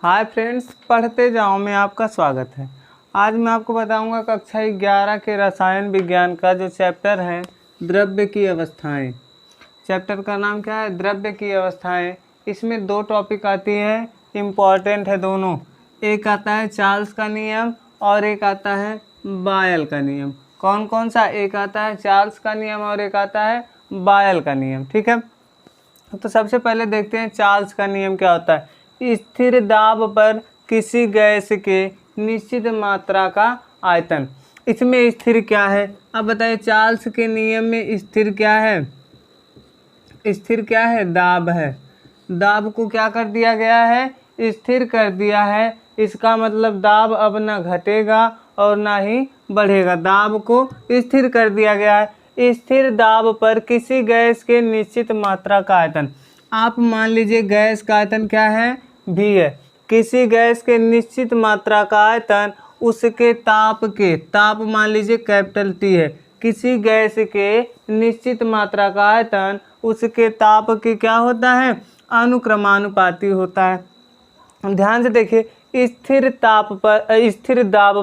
Hi friends, पढ़ते जाओ में आपका स्वागत है। आज मैं आपको बताऊंगा कक्षा 11 के रसायन विज्ञान का जो चैप्टर है द्रव्य की अवस्थाएं। चैप्टर का नाम क्या है? द्रव्य की अवस्थाएं। इसमें दो टॉपिक आती है, इम्पॉर्टेंट है दोनों। एक आता है चार्ल्स का नियम और एक आता है बायल का नियम। कौन कौन सा? एक आता है चार्ल्स का नियम और एक आता है बायल का नियम। ठीक है, तो सबसे पहले देखते हैं चार्ल्स का नियम क्या होता है। स्थिर दाब पर किसी गैस के निश्चित मात्रा का आयतन। इसमें स्थिर क्या है? अब बताइए, चार्ल्स के नियम में स्थिर क्या है? स्थिर क्या है? दाब है। दाब को क्या कर दिया गया है? स्थिर कर दिया है। इसका मतलब दाब अब ना घटेगा और ना ही बढ़ेगा। दाब को स्थिर कर दिया गया है। स्थिर दाब पर किसी गैस के निश्चित मात्रा का आयतन। आप मान लीजिए गैस का आयतन क्या है? V है। किसी गैस के निश्चित मात्रा का आयतन उसके ताप मान लीजिए कैपिटल T है। किसी गैस के निश्चित मात्रा का आयतन उसके ताप की क्या होता है? अनुक्रमानुपाती होता है। ध्यान से देखिए, स्थिर दाब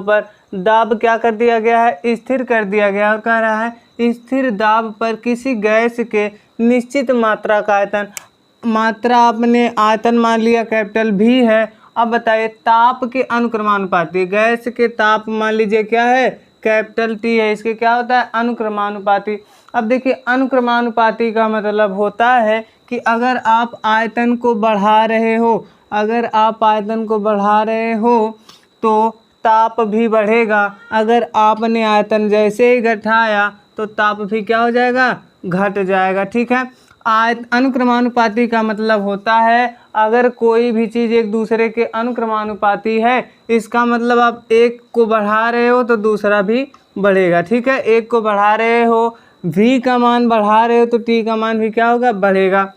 पर दाब क्या कर दिया गया है? स्थिर कर दिया गया और कह रहा है स्थिर दाब पर किसी गैस के निश्चित मात्रा का आयतन। मात्रा आपने आयतन मान लिया कैपिटल V है। अब बताइए ताप के अनुक्रमानुपाती। गैस के ताप मान लीजिए क्या है? कैपिटल T है। इसके क्या होता है? अनुक्रमानुपाती। अब देखिए, अनुक्रमानुपाती का मतलब होता है कि अगर आप आयतन को बढ़ा रहे हो तो ताप भी बढ़ेगा। अगर आपने आयतन जैसे ही घटाया तो ताप भी क्या हो जाएगा? घट जाएगा। ठीक है, अनुक्रमानुपाती का मतलब होता है अगर कोई भी चीज़ एक दूसरे के अनुक्रमानुपाती है, इसका मतलब आप एक को बढ़ा रहे हो तो दूसरा भी बढ़ेगा। ठीक है, एक को बढ़ा रहे हो, V का मान बढ़ा रहे हो तो T का मान भी क्या होगा? बढ़ेगा।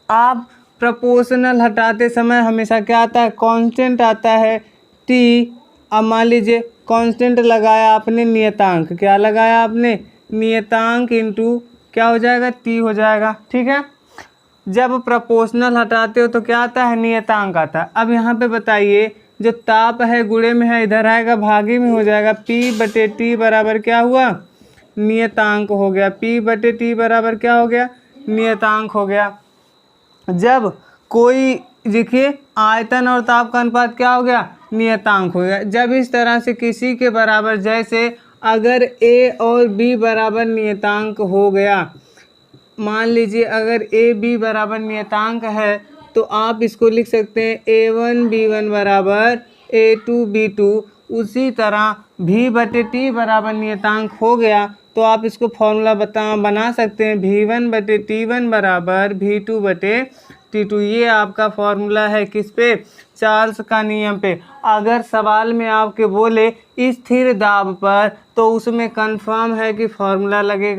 आप प्रोपोर्शनल हटाते समय हमेशा क्या आता है? कांस्टेंट आता है T। अब मान लीजिए कांस्टेंट लगाया आपने, नियतांक क्या लगाया आपने? नियतांक इंटू क्या हो जाएगा? T हो जाएगा। ठीक है, जब प्रोपोर्शनल हटाते हो तो क्या आता है? नियतांक आता है। अब यहाँ पे बताइए, जो ताप है गुणे में है, इधर आएगा भागे में हो जाएगा। P/T बराबर क्या हुआ? नियतांक हो गया। P/T बराबर क्या हो गया? नियतांक हो गया। जब कोई देखिए आयतन और ताप का अनुपात क्या हो गया? नियतांक हो गया। जब इस तरह से किसी के बराबर, जैसे अगर A और B बराबर नियतांक हो गया, मान लीजिए अगर A B बराबर नियतांक है तो आप इसको लिख सकते हैं A1 B1 बराबर A2 B2। उसी तरह V/T बराबर नियतांक हो गया तो आप इसको फॉर्मूला बना सकते हैं V1/T1 बराबर V2/T2। ये आपका फॉर्मूला है किस पे? चार्ल्स का नियम पे। अगर सवाल में आपके बोले स्थिर दाब पर तो उसमें कंफर्म है कि फॉर्मूला लगेगा।